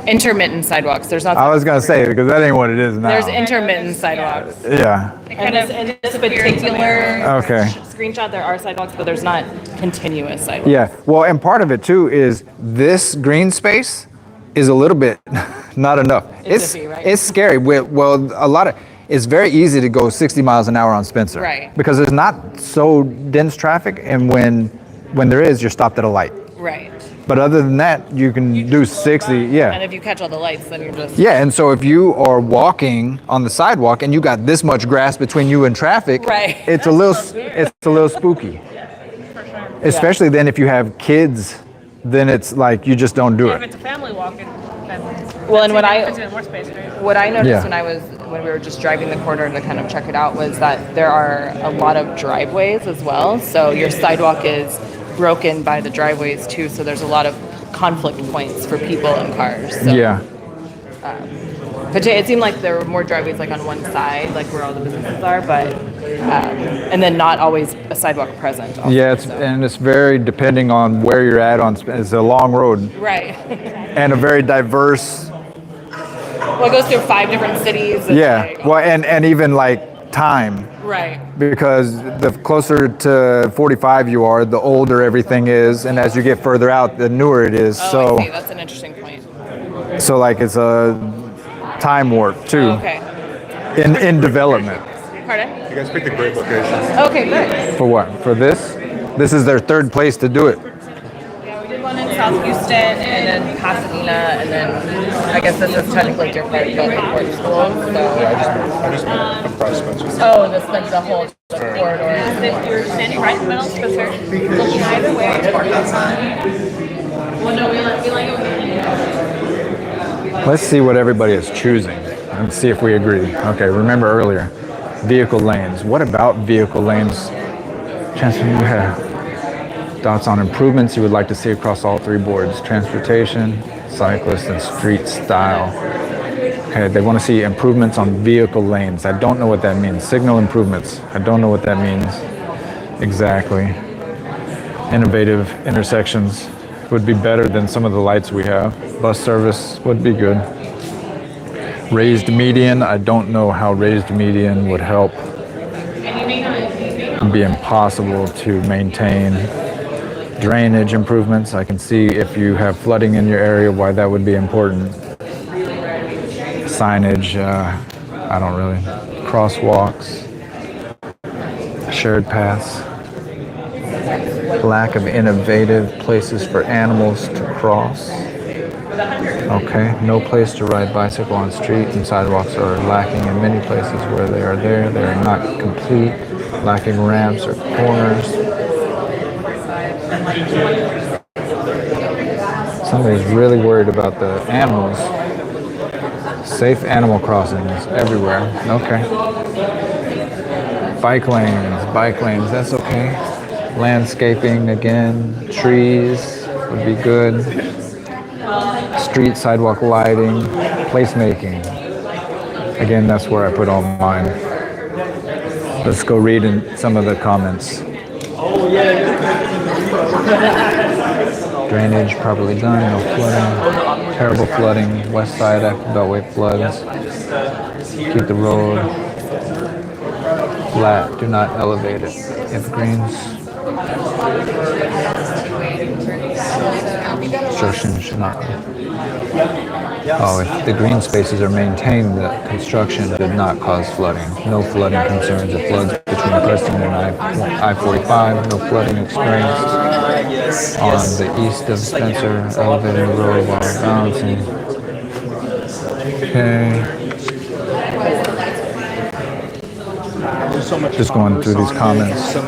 Intermittent sidewalks. There's not. I was gonna say, because that ain't what it is now. There's intermittent sidewalks. Yeah. And in this particular Okay. screenshot, there are sidewalks, but there's not continuous sidewalks. Yeah. Well, and part of it too is this green space is a little bit not enough. It's iffy, right? It's scary. Well, a lot of it's very easy to go 60 miles an hour on Spencer. Right. Because there's not so dense traffic, and when there is, you're stopped at a light. Right. But other than that, you can do 60. Yeah. And if you catch all the lights, then you're just. Yeah, and so if you are walking on the sidewalk and you got this much grass between you and traffic, Right. it's a little spooky. Especially then if you have kids, then it's like you just don't do If it. it's a family walking, then Well, and it's even more space, right? what I noticed Yeah. when we were just driving the corridor to kind of check it out was that there are a lot of driveways as well. So your sidewalk is broken by the driveways too. So there's a lot of conflict points for people and cars. So, Yeah. But it seemed like there were more driveways like on one side, like where all the businesses are, but and then not always a sidewalk present. Also, Yeah, so. and it's very depending on where you're at it's a long road Right. and a very diverse. Well, it goes through 5 different cities. It's Yeah. like- Well, and even like time. Right. Because the closer to 45 you are, the older everything is, and as you get further out, the newer it is. Oh, So I see. That's an interesting point. so like it's a time warp too Okay. in development. Pardon? You guys picked a great location. Okay, good. For what? For this? This is their third place to do it. Yeah, we did one in South Houston and then Pasadena, and then I guess this is technically different, but the port school. I just meant across Spencer. So this like the whole corridor. If you're standing right in the middle, Spencer, looking either way. Well, no, we like it. Let's see what everybody is choosing and see if we agree. Okay, remember earlier, vehicle lanes. What about vehicle lanes? Chancellor, you have thoughts on improvements you would like to see across all 3 boards: transportation, cyclists, and street style. Okay, they want to see improvements on vehicle lanes. I don't know what that means. Signal improvements. I don't know what that means exactly. Innovative intersections would be better than some of the lights we have. Bus service would be good. Raised median. I don't know how raised median would help. It'd be impossible to maintain. Drainage improvements. I can see if you have flooding in your area why that would be important. Signage. I don't really. Crosswalks. Shared paths. Lack of innovative places for animals to cross. Okay, no place to ride bicycle on street, and sidewalks are lacking in many places where they are there. They are not complete, lacking ramps or corners. Somebody's really worried about the animals. Safe animal crossings everywhere. Okay. Bike lanes, that's okay. Landscaping again, trees would be good. Street, sidewalk lighting, placemaking. Again, that's where I put all mine. Let's go read in some of the comments. Drainage properly done, no flooding. Terrible flooding, west side after Beltway floods. Keep the road flat, do not elevate it. Evergreens. Construction should not. Oh, if the green spaces are maintained, the construction did not cause flooding. No flooding concerns or floods between Preston and I-45. No flooding experienced on the east of Spencer, elevating the road while balancing. Okay. Just going through these comments. So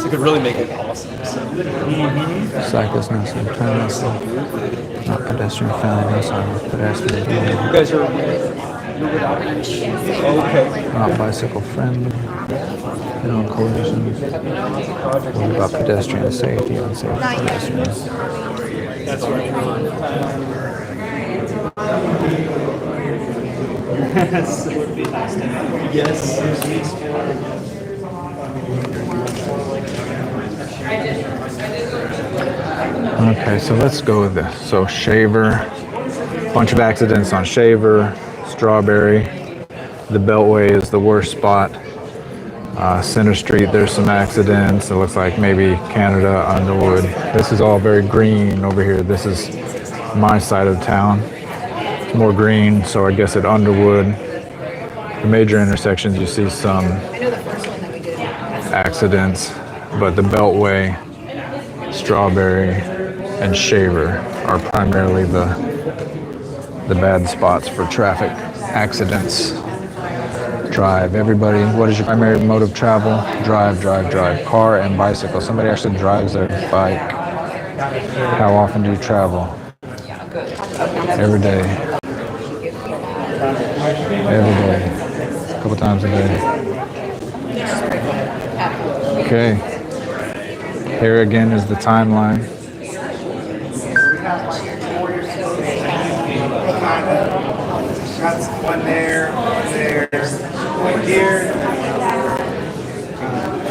it could really make it awesome. Cyclists, no turn, not pedestrian friendly, no sidewalk pedestrian. You guys are okay. Not bicycle friendly. No collisions. What about pedestrian safety, unsafe pedestrians? That's right. Okay, so let's go with this. So Shaver, bunch of accidents on Shaver, Strawberry. The Beltway is the worst spot. Center Street, there's some accidents. It looks like maybe Canada, Underwood. This is all very green over here. This is my side of town. It's more green, so I guess at Underwood, the major intersections, you see some accidents, but the Beltway, Strawberry, and Shaver are primarily the bad spots for traffic accidents. Drive. Everybody, what is your primary mode of travel? Drive, drive, drive. Car and bicycle. Somebody actually drives their bike. How often do you travel? Every day. Every day. A couple times a day. Okay. Here again is the timeline. That's one there, one here.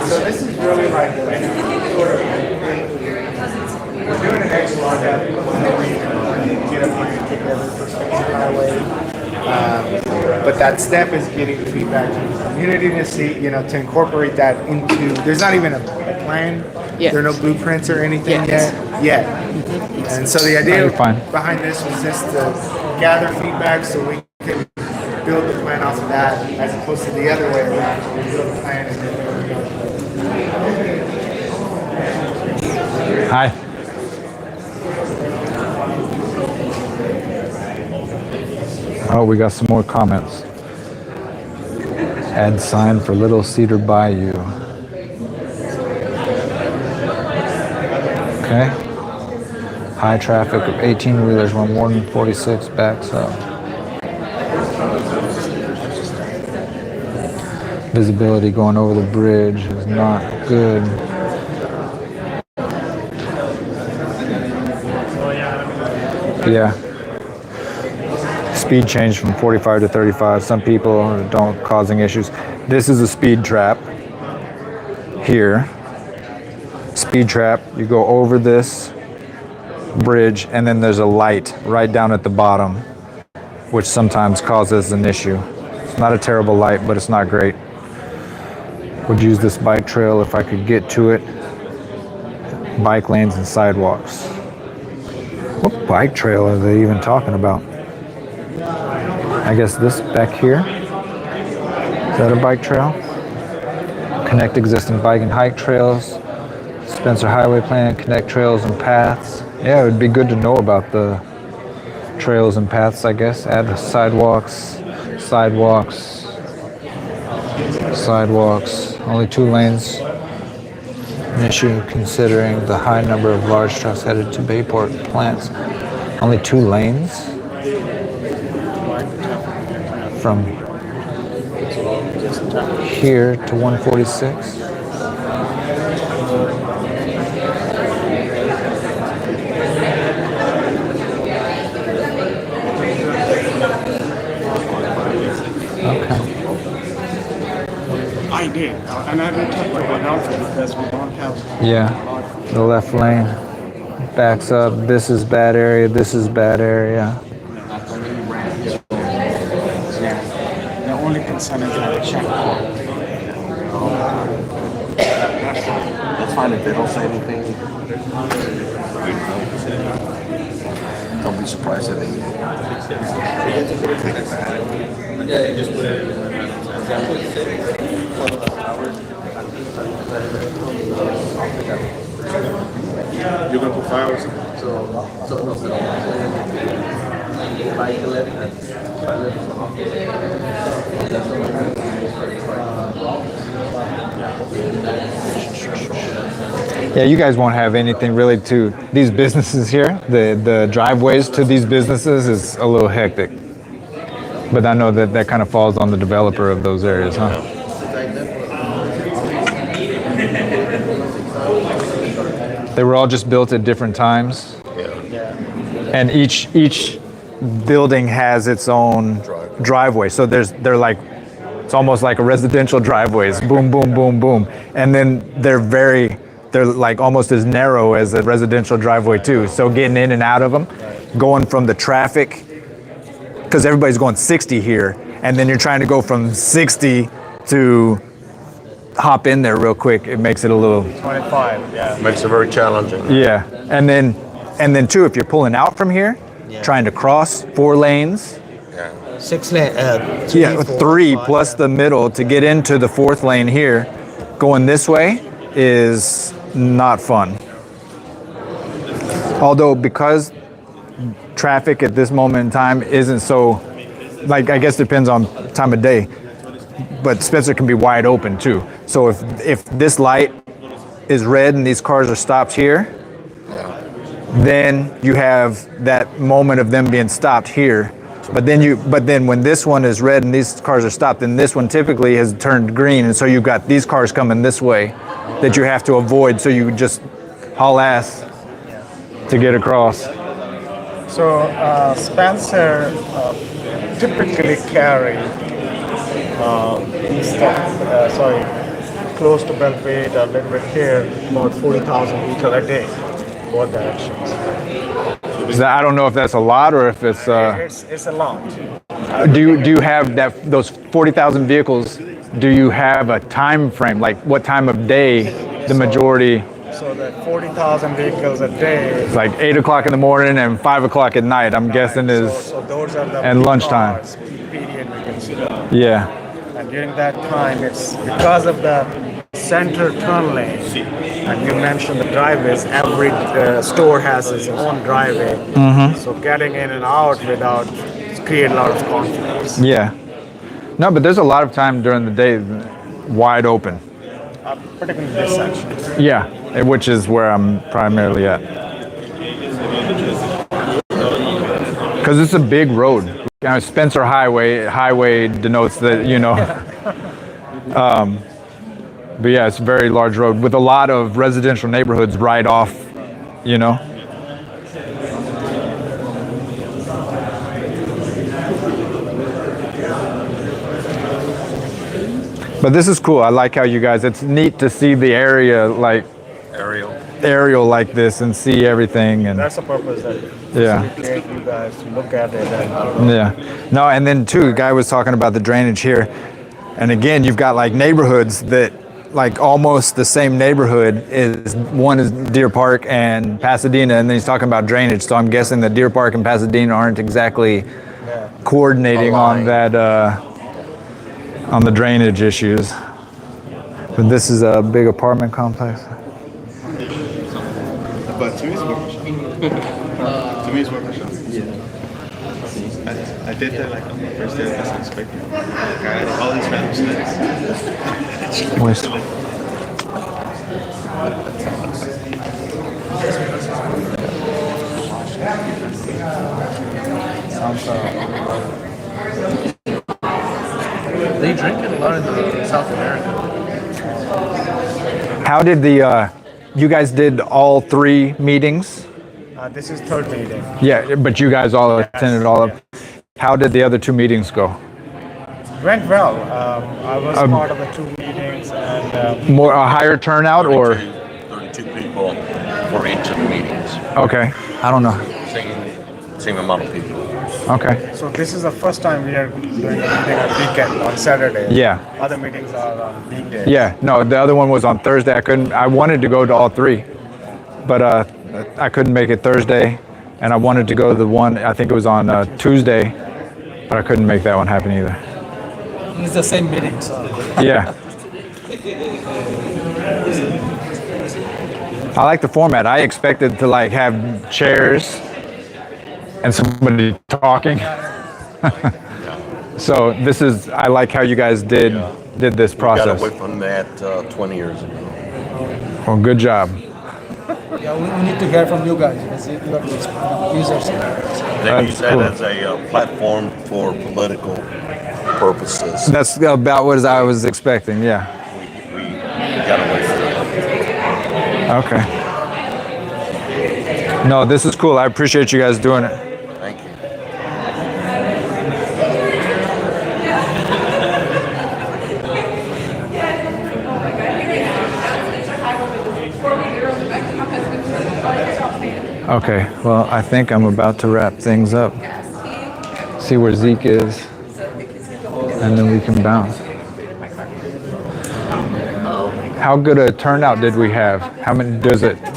So this is really like we're doing an X log out get up here and take over perspective highway. But that step is getting feedback from the community to see, to incorporate that into. There's not even a plan. Yes. There are no blueprints or anything yet. And so the idea behind this was just to gather feedback so we can build the plan off of that, as opposed to the other way around. We build a plan and then Hi. Oh, we got some more comments. Add sign for Little Cedar Bayou. Okay. High traffic of 18-wheelers when more than 46 backs up. Visibility going over the bridge is not good. Yeah. Speed change from 45 to 35. Some people don't causing issues. This is a speed trap here. Speed trap, you go over this bridge and then there's a light right down at the bottom, which sometimes causes an issue. It's not a terrible light, but it's not great. Would use this bike trail if I could get to it. Bike lanes and sidewalks. What bike trail are they even talking about? I guess this back here. Is that a bike trail? Connect existing bike and hike trails. Spencer Highway Plan, connect trails and paths. Yeah, it would be good to know about the trails and paths, I guess. Add sidewalks, sidewalks, sidewalks. Only 2 lanes. An issue considering the high number of large trucks headed to Bayport plants. Only 2 lanes from here to 146. I did, and I didn't talk about Alpha because we don't have. Yeah, the left lane backs up. This is bad area. This is bad area. The only concern is that checkpoint. That's fine if they don't say anything. Don't be surprised if they You're gonna put files, so Yeah, you guys won't have anything really to these businesses here. The driveways to these businesses is a little hectic. But I know that kind of falls on the developer of those areas, huh? They were all just built at different times. And each building has its own driveway. So they're like, it's almost like a residential driveways, boom, boom, boom, boom. And then they're like almost as narrow as a residential driveway too. So getting in and out of them, going from the traffic, because everybody's going 60 here, and then you're trying to go from 60 to hop in there real quick. It makes it a little 25, yeah. Makes it very challenging. yeah. And then too, if you're pulling out from here, trying to cross 4 lanes. 6 lane. Three plus the middle to get into the 4th lane here, going this way is not fun. Although because traffic at this moment in time isn't so, like, I guess depends on time of day, but Spencer can be wide open too. So if this light is red and these cars are stopped here, then you have that moment of them being stopped here. But then when this one is red and these cars are stopped, then this one typically has turned green, and so you've got these cars coming this way that you have to avoid, so you just haul ass to get across. So Spencer typically carry close to Belfast, a little bit here, about 40,000 vehicles a day, both directions. I don't know if that's a lot or if it's. It's a lot. Do you have those 40,000 vehicles? Do you have a time frame, like what time of day the majority? So that 40,000 vehicles a day. It's like 8 o'clock in the morning and 5 o'clock at night. I'm guessing is So those are the and peak lunchtime. hours, peak period we can see. Yeah. And during that time, it's because of the center turn lane. And you mentioned the driveways. Every store has its own driveway. So getting in and out without create a lot of conflicts. Yeah. No, but there's a lot of time during the day wide open. Particularly this section. Yeah, which is where I'm primarily at. Because it's a big road. Spencer Highway denotes that, but yeah, it's a very large road with a lot of residential neighborhoods right off, But this is cool. I like how you guys, it's neat to see the area like aerial like this and see everything. And that's the purpose that facilitate you guys to look at it. No, and then too, the guy was talking about the drainage here. And again, you've got like neighborhoods that like almost the same neighborhood is, one is Deer Park and Pasadena, and then he's talking about drainage. So I'm guessing that Deer Park and Pasadena aren't exactly coordinating on that, on the drainage issues. But this is a big apartment complex. But to me, it's workshop. To me, it's workshop. Yeah. I did that like on the first day I was expecting. Like, I had all these random snacks. Wasteful. They drink it a lot in South America. How did you guys did all 3 meetings? This is third meeting. Yeah, but you guys all attended all of. How did the other 2 meetings go? Went well. I was part of the 2 meetings and More a higher turnout or 32 people for each of the meetings. okay? I don't know. Same amount of people. Okay. so this is the first time we are doing a meeting on weekend on Saturday. Yeah. Other meetings are on weekdays. Yeah. No, the other one was on Thursday. I wanted to go to all 3, but I couldn't make it Thursday, and I wanted to go to the one. I think it was on Tuesday, but I couldn't make that one happen either. It's the same meeting, so. Yeah. I like the format. I expected to like have chairs and somebody talking. So this is, I like how you guys did this We got process. away from that 20 years ago. Well, good job. Yeah, we need to hear from you guys. Users. They use that as a platform for political purposes. That's about what I was expecting, yeah. We got away from that. Okay. No, this is cool. I appreciate you guys doing it. Thank you. Okay, well, I think I'm about to wrap things up. See where Zeke is, and then we can bounce. How good a turnout did we have? How many,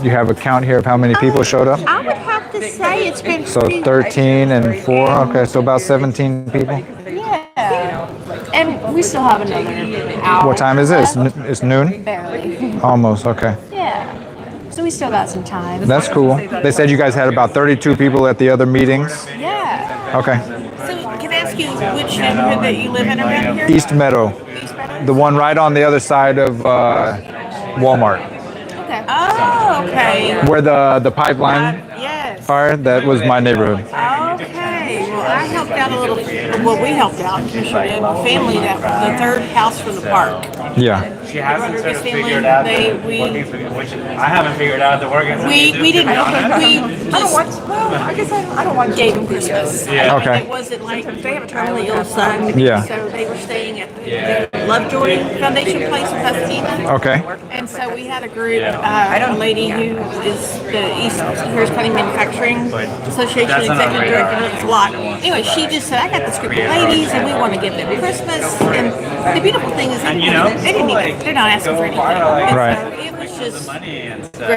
you have a count here of how many people showed up? I would have to say it's been So pretty 13 and 4, okay, so about 17 people. Yeah. And we still have another hour. What time is this? It's noon? Barely. Almost, okay. Yeah. So we still got some time. That's cool. They said you guys had about 32 people at the other meetings? Yeah. Okay. So can I ask you which neighborhood that you live in around here? East Meadow. The one right on the other side of Walmart. Okay. Oh, okay. Where the pipeline Yes. fire, that was my neighborhood. Okay. Well, I helped out a little. Well, we helped out. Commissioner did. A family that the third house from the park. Yeah. She hasn't Remember sort this of family? figured out They- the we- working for which I haven't figured out the working for We didn't. We I don't watch. Well, I guess I don't watch. gave them Christmas. Yeah. Okay. It wasn't like they have a terminally ill son. Yeah. So they were staying at the Lovejoy Foundation place in Pasadena. Okay. And so we had a group, a lady who is the East Harris County Manufacturing Association That's not Executive right. Director. It's a lot. Anyway, she just said, I got this group of ladies and we want to give them Christmas. And the beautiful thing is they didn't need, they're not asking for anything. And Right. so it was just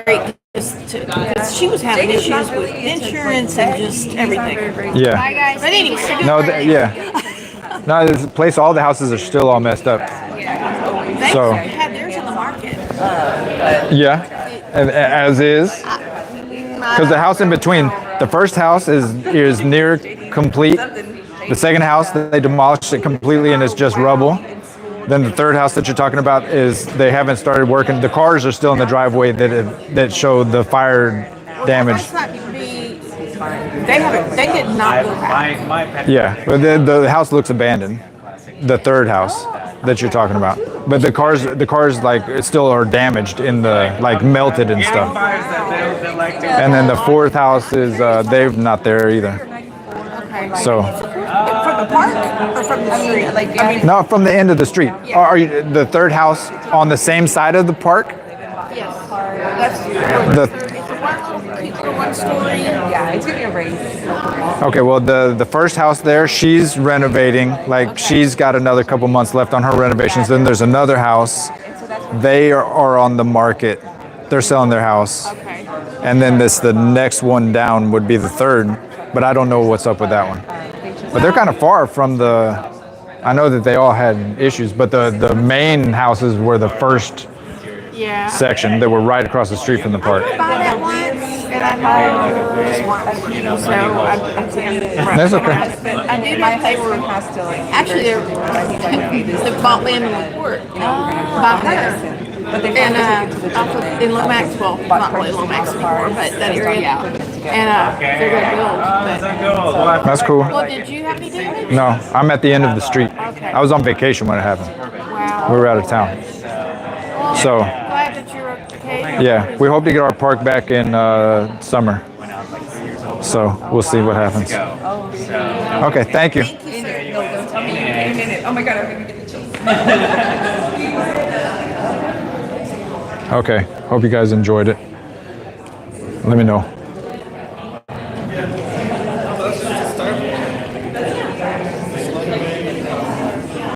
great just to, because she was having issues with insurance and just everything. Yeah. Bye guys. But anyway, No, yeah. No, this place, all the houses are still all messed up. they So, had theirs on the market. yeah, as is. Because the house in between, the first house is near complete. The second house, they demolished it completely and it's just rubble. Then the third house that you're talking about is they haven't started working. The cars are still in the driveway that show the fire damage. Must not be, they did not go back. Yeah, but the house looks abandoned. The third house that you're talking about, but the cars like still are damaged in the like melted and stuff. And then the fourth house is they're not there either. So From the park or from the street? Like, I mean, no, from the end of the street. Are you the third house on the same side of the park? yes. That's The it's a one story. Yeah, it's gonna be a race. Okay, well, the first house there, she's renovating. Like, she's got another couple months left on her renovations. Then there's another house. They are on the market. They're selling their house. Okay. And then the next one down would be the third, but I don't know what's up with that one. But they're kind of far from I know that they all had issues, but the main houses were the first Yeah. section. They were right across the street from the park. I bought that once, and I bought this once. So I can't. That's okay. But I do know they were actually they bought land in the port by her. And off of, in Lomax, well, not really Lomax anymore, but that area. And they're gonna build. But, That's cool. well, did you have any damage? No, I'm at the end of the street. Okay. I was on vacation when it happened. Wow. We were out of town. So, Glad that you're okay. yeah, we hope to get our park back in summer. So, we'll see what happens. Okay, thank you. Oh my God, I'm gonna get the chills. Okay, hope you guys enjoyed it. Let me know.